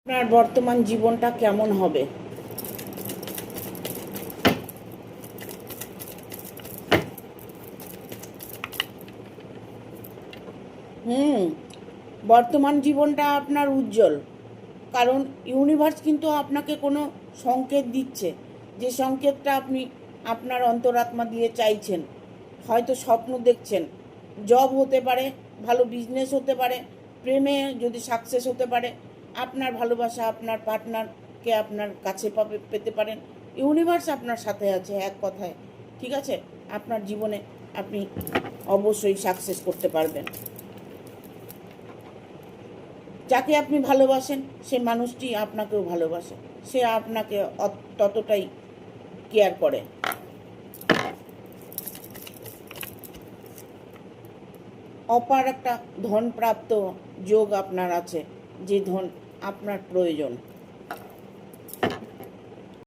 আপনার বর্তমান জীবনটা কেমন হবে? হুম বর্তমান জীবনটা আপনার উজ্জ্বল, কারণ ইউনিভার্স কিন্তু আপনাকে কোনো সংকেত দিচ্ছে, যে সংকেতটা আপনি আপনার অন্তরাত্মা দিয়ে চাইছেন। হয়তো স্বপ্ন দেখছেন, জব হতে পারে, ভালো বিজনেস হতে পারে, প্রেমে যদি সাকসেস হতে পারে, আপনার ভালোবাসা আপনার পার্টনারকে আপনার কাছে পেতে পারেন। ইউনিভার্স আপনার সাথে আছে, এক কথায়। ঠিক আছে, আপনার জীবনে আপনি অবশ্যই সাকসেস করতে পারবেন। যাকে আপনি ভালোবাসেন সে মানুষটি আপনাকেও ভালোবাসে, সে আপনাকে ততটাই কেয়ার করে। অপার একটা ধন প্রাপ্ত যোগ আপনার আছে, যে ধন আপনার প্রয়োজন।